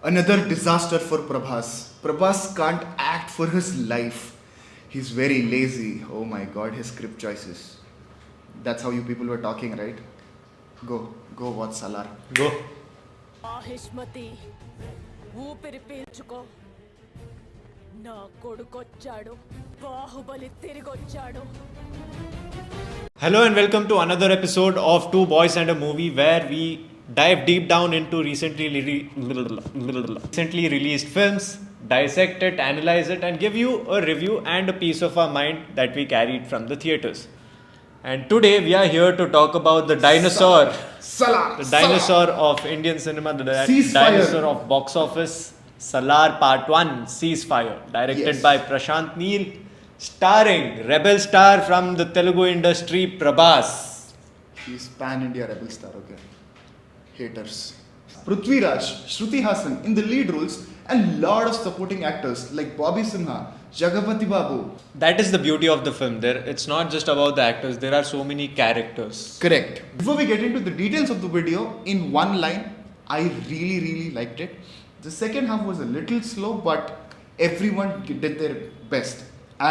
Another disaster for Prabhas. Prabhas can't act for his life. He's very lazy. Oh my god, his script choices. That's how you people were talking, right? Go watch Salaar. Go. ఆహిష్మతి ఊపిరి పీల్చుకో నా కొడుకొచ్చాడు Baahubali తిరిగొచ్చాడు. Hello and welcome to another episode of Two Boys and a Movie, where we dive deep down into recently released films, dissect it, analyze it, and give you a review and a piece of our mind that we carried from the theatres. And today we are here to talk about the dinosaur, Salaar! the dinosaur of Indian cinema, the Ceasefire. dinosaur of box office, Salaar Part 1, Ceasefire, directed Yes. by Prashanth Neel, starring rebel star from the Telugu industry, Prabhas. He's pan-India rebel star, okay. Haters. Prithviraj, Shruti, Hassan in the lead roles and lot of supporting actors like Simha, Jagapathi Babu. That is the beauty of the film. It's not just about the actors, there are so many characters. Correct. Before we get into the details of the video, in one line, I really liked it. The second half was a little slow, but everyone did their best.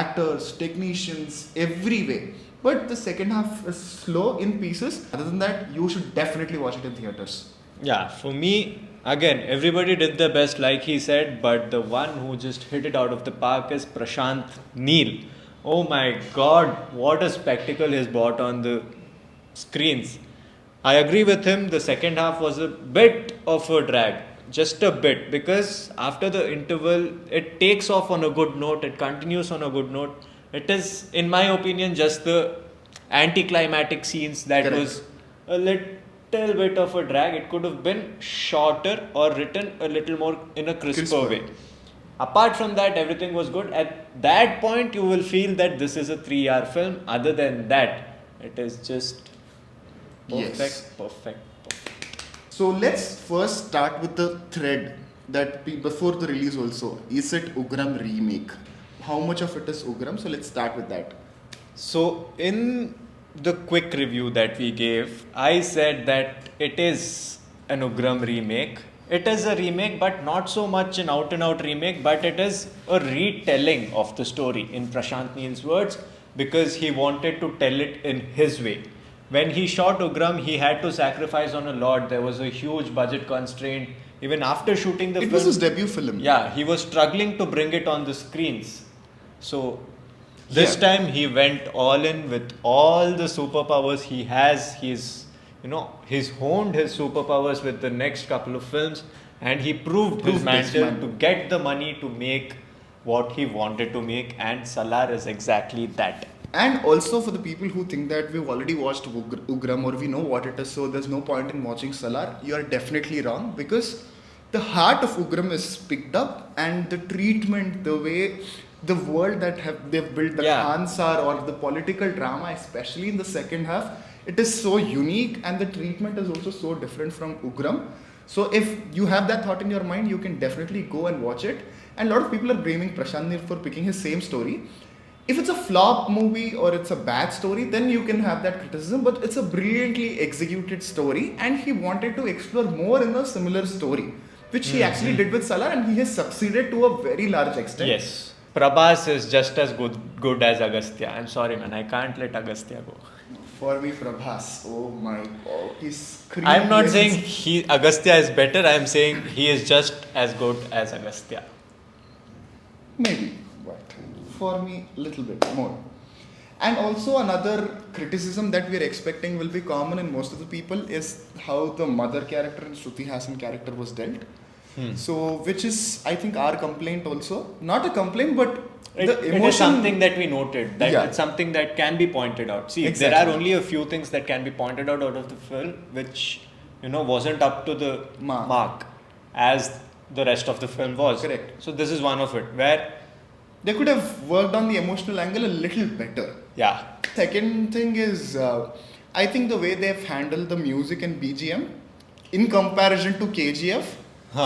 Actors, technicians, every way. But the second half is slow in pieces. Other than that, you should definitely watch it in theatres. Yeah, for me, again, everybody did their best, like he said, but the one who just hit it out of the park is Prashanth Neel. Oh my god, what a spectacle he's brought on the screens. I agree with him, the second half was a bit of a drag. Just a bit, because after the interval, it takes off on a good note, it continues on a good note. It is, in my opinion, just the anticlimactic scenes that Correct. was a little bit of a drag. It could have been shorter or written a little more in a crisper way. Apart from that, everything was good. At that point, you will feel that this is a 3-hour film. Other than that, it is just Yes. perfect. So let's first start with the thread that before the release also. Is it Ugram remake? How much of it is Ugram? So let's start with that. So, in the quick review that we gave, I said that it is an Ugram remake. It is a remake, but not so much an out-and-out remake, but it is a retelling of the story, in Prashanth Neel's words, because he wanted to tell it in his way. When he shot Ugram, he had to sacrifice on a lot. There was a huge budget constraint. Even after shooting the It film, was his debut film. yeah, he was struggling to bring it on the screens. So this Yeah. time he went all in with all the superpowers he has. He's honed his superpowers with the next couple of films, and he proved his Proved this mantle man. to get the money to make what he wanted to make, and Salaar is exactly that. And also for the people who think that we've already watched Ugram or we know what it is, so there's no point in watching Salaar, you are definitely wrong, because the heart of Ugram is picked up, and the treatment, the way the world that they've built, the Yeah. Khansar or the political drama, especially in the second half, it is so unique, and the treatment is also so different from Ugram. So if you have that thought in your mind, you can definitely go and watch it. And a lot of people are blaming Prashanth Neel for picking his same story. If it's a flop movie or it's a bad story, then you can have that criticism, but it's a brilliantly executed story, and he wanted to explore more in a similar story, which he actually did with Salaar, and he has succeeded to a very large extent. Yes, Prabhas is just as good as Agastya. I'm sorry, man, I can't let Agastya go. For me, Prabhas, oh my god, he's I'm not crazy. saying Agastya is better. I'm saying he is just as good as Agastya. Maybe, but for me, little bit more. And also another criticism that we are expecting will be common in most of the people is how the mother character and Shruti Hassan character was dealt. So, which is, I think, our complaint also. Not a complaint, but the It emotion. is something that we noted. That Yeah. it's something that can be pointed out. See, there Exactly. are only a few things that can be pointed out of the film, which wasn't up to the mark as the rest of the film was. Correct. So this is one of it where, They could have worked on the emotional angle a little better. yeah, Second thing is, I think the way they've handled the music and BGM in comparison to KGF,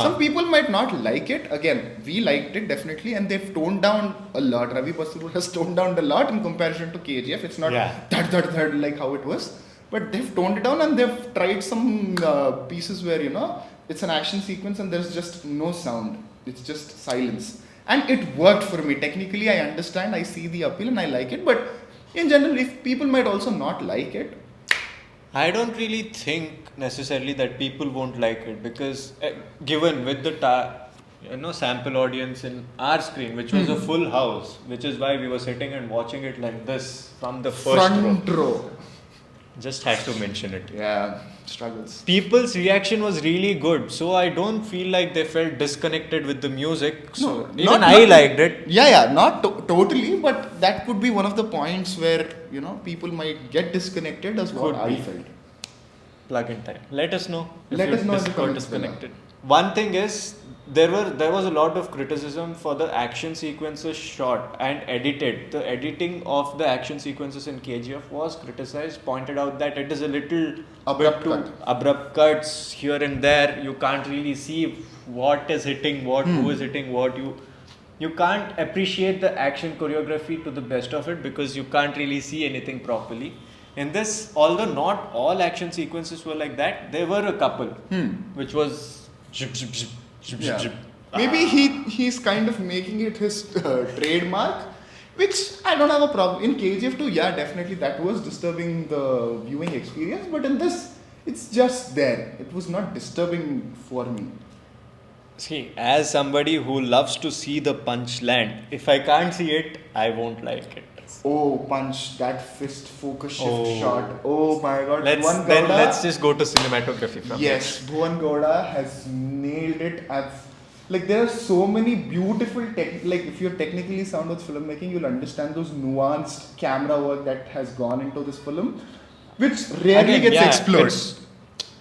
some people might not like it. Again, we liked it definitely, and they've toned down a lot. Ravi Basu has toned down a lot in comparison to KGF. It's not Yeah. that like how it was, but they've toned it down, and they've tried some pieces where it's an action sequence and there's just no sound. It's just silence. And it worked for me. Technically, I understand, I see the appeal and I like it. But in general, if people might also not like it. I don't really think necessarily that people won't like it because given with the sample audience in our screen, which was a full house, which is why we were sitting and watching it like this from the first Front row. Just had to mention it. Yeah, struggles. People's reaction was really good, so I don't feel like they felt disconnected with the music. So even I liked it. Yeah, not totally, but that could be one of the points where people might get disconnected, as what I felt. Plug in time. Let us know. Let us know if you got disconnected. One thing is there was a lot of criticism for the action sequences shot and edited. The editing of the action sequences in KGF was criticized, pointed out that it is a little abrupt cuts here and there. You can't really see what is hitting what, who is hitting what. You can't appreciate the action choreography to the best of it because you can't really see anything properly. In this, although not all action sequences were like that, there were a couple which was zip, zip, zip. Maybe he's kind of making it his trademark, which I don't have a problem. In KGF 2, yeah, definitely that was disturbing the viewing experience, but in this, it's just there. It was not disturbing for me. See, as somebody who loves to see the punch land, if I can't see it, I won't like it. Oh, punch, that fist focus shift shot. Oh my god. Let's just go to cinematography from Yes, Bhuvan Gowda has nailed it. There are so many beautiful if you're technically sound with filmmaking, you'll understand those nuanced camera work that has gone into this film, which rarely gets explored.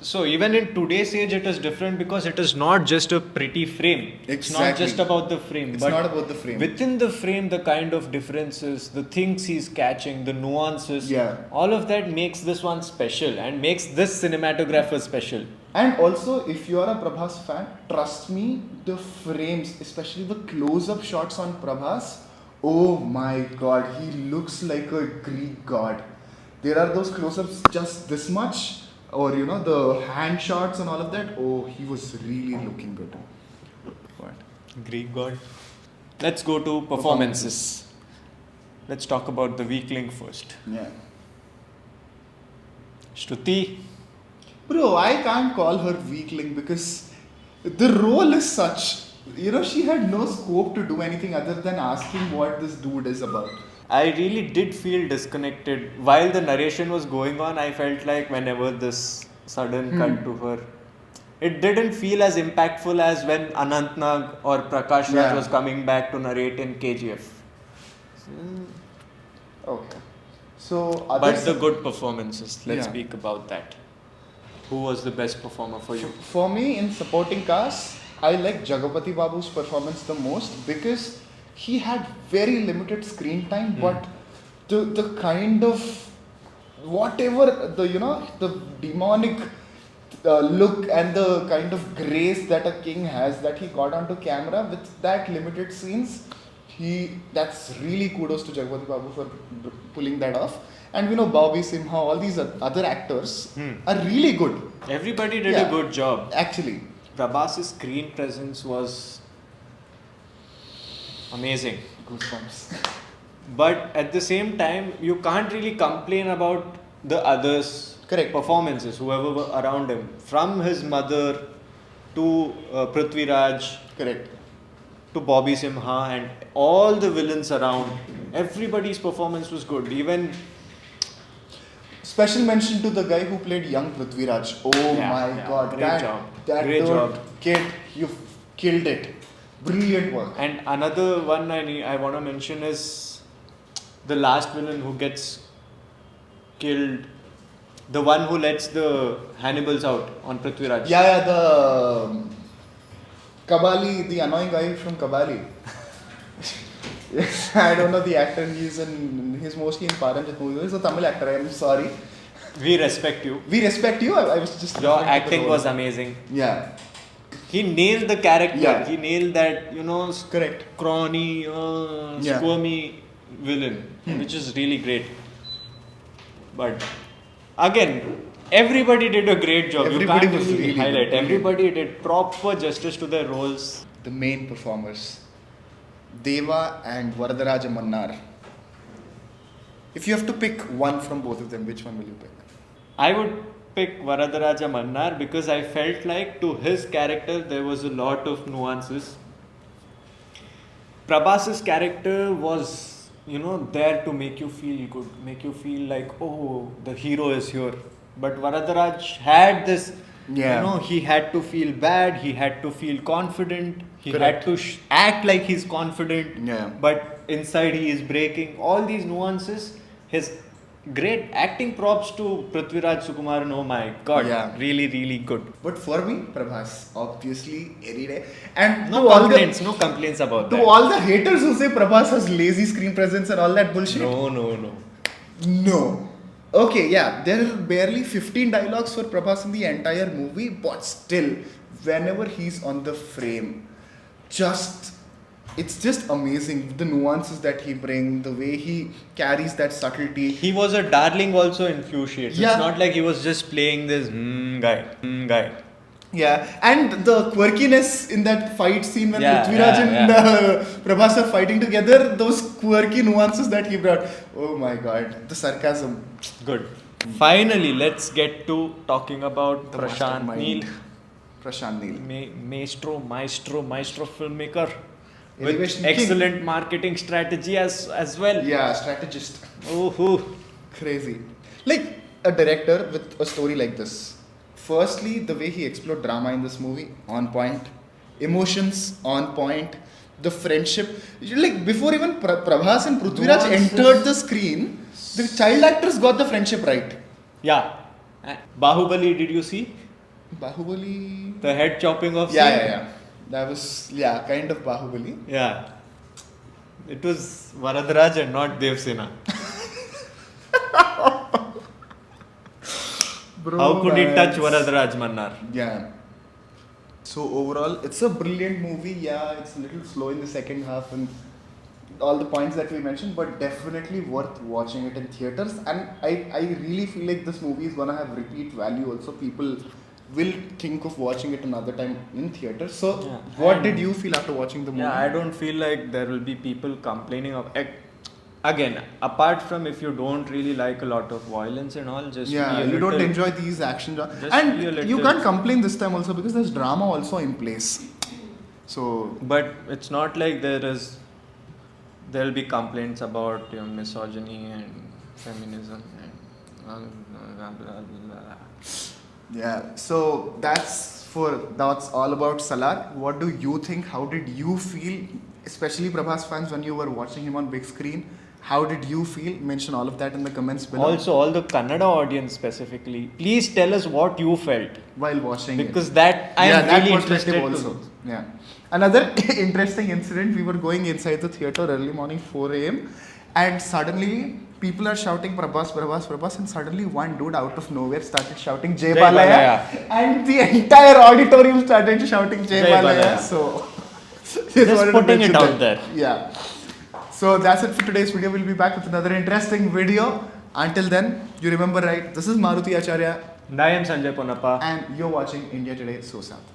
So even in today's age, it is different because it is not just a pretty frame. Exactly. It's not just about the frame. It's not about the frame. Within the frame, the kind of differences, the things he's catching, the nuances, all of that makes this one special and makes this cinematographer special. And also, if you are a Prabhas fan, trust me, the frames, especially the close-up shots on Prabhas, oh my god, he looks like a Greek god. There are those close-ups just this much. Or the hand shots and all of that. Oh, he was really looking good. What? Greek god. Let's go to performances. Let's talk about the weak link first. Yeah. Shruti. Bro, I can't call her weak link because the role is such. She had no scope to do anything other than asking what this dude is about. I really did feel disconnected. While the narration was going on, I felt like whenever this sudden cut to her, it didn't feel as impactful as when Anantnag or Prakash Raj was coming back to narrate in KGF. Okay. So, but the good performances, let's speak about that. Who was the best performer for you? For me, in supporting cast, I like Jagapathi Babu's performance the most because he had very limited screen time, but the kind of whatever the demonic look and the kind of grace that a king has that he got onto camera with that limited scenes, that's really kudos to Jagapathi Babu for pulling that off. And Bobby, Simha, all these other actors are really good. Everybody did a good job. Actually, Prabhas' screen presence was amazing. Goosebumps. But at the same time, you can't really complain about the others' performances, whoever were around him. From his mother to Prithviraj, to Bobby Simha and all the villains around, everybody's performance was good. Even special mention to the guy who played young Prithviraj. Oh my god, great job. Kid, you killed it. Brilliant work. And another one I want to mention is the last villain who gets killed. The one who lets the Hannibals out on Prithviraj. Yeah, the Kabali, the annoying guy from Kabali. I don't know the actor. He's mostly in Paranjit movies. He's a Tamil actor. I'm sorry. We respect you. I was just. Your acting was amazing. Yeah. He nailed the character. Yeah. He nailed that, scrawny, squirmy villain, which is really great. But again, Everybody did a great job. Everybody you can't was really really highlight. good. Everybody did proper justice to their roles. The main performers, Deva and Varadaraja Mannar. If you have to pick one from both of them, which one will you pick? I would pick Varadaraja Mannar because I felt like to his character there was a lot of nuances. Prabhas's character was, there to make you feel good, make you feel like, oh, the hero is here. But Varadaraj had this, he had to feel bad, he had to feel confident, he Correct. had to act like he's confident, Yeah. but inside he is breaking. All these nuances, his great acting props to Prithviraj Sukumaran, oh my god, Yeah. really, really good. But for me, Prabhas, obviously, any day. And No to all complaints about to that. all the haters who say Prabhas has lazy screen presence and all that bullshit. No. Okay, yeah, there are barely 15 dialogues for Prabhas in the entire movie, but still, whenever he's on the frame, it's just amazing. The nuances that he brings, the way he carries that subtlety. He was a darling also in few shades. Yeah. It's not like he was just playing this guy. Yeah, and the quirkiness in that fight scene when Yeah, Prithviraj and yeah. Prabhas are fighting together, those quirky nuances that he brought. Oh my god, the sarcasm. Good. Finally, let's get to talking about The Prashanth mastermind. Neel. Prashanth Neel. Maestro filmmaker. With Elevation king. excellent marketing strategy as well. Yeah, strategist. Oh, Crazy. Like a director with a story like this. Firstly, the way he explored drama in this movie, on point. Emotions, on point. The friendship. Like before even Prabhas and Prithviraj Nuances. entered the screen, the child actors got the friendship right. yeah. Bahubali, did you see? Bahubali. The head chopping off Yeah, scene? yeah, yeah. That was, kind of Bahubali. Yeah. It was Varadaraj and not Dev Sena. Bro, How could he man. touch Varadaraj Mannar? Yeah. So overall, it's a brilliant movie. Yeah, it's a little slow in the second half and all the points that we mentioned, but definitely worth watching it in theaters. And I really feel like this movie is gonna have repeat value. Also, people will think of watching it another time in theaters. So, Yeah. what And- did you feel after watching the movie? Yeah, I don't feel like there will be people complaining of. Again, apart from if you don't really like a lot of violence and all, just Yeah, be a you don't little- enjoy these action Just be a and you little- can't complain this time also because there's drama also in place. So But it's not like there'll be complaints about misogyny and feminism and blah, blah, blah. yeah, so that's all about Salaar. What do you think? How did you feel, especially Prabhas fans, when you were watching him on big screen? How did you feel? Mention all of that in the comments below. Also, all the Kannada audience specifically, please tell us what you felt, while watching because it. that I am that really perspective interested also. to. Yeah. Another interesting incident, we were going inside the theater early morning 4 a.m. and suddenly people are shouting Prabhas, and suddenly one dude out of nowhere started shouting Jai Jai Balaya, Balaya. and the entire auditorium started shouting Jai Jai Balaya. Balaya. So Just wanted to putting it mention out that. there. Yeah. So that's it for today's video. We'll be back with another interesting video. Until then, you remember, right? This is Maruthi Acharya And I am Sanjay Ponnappa. and you're watching India Today SoSouth.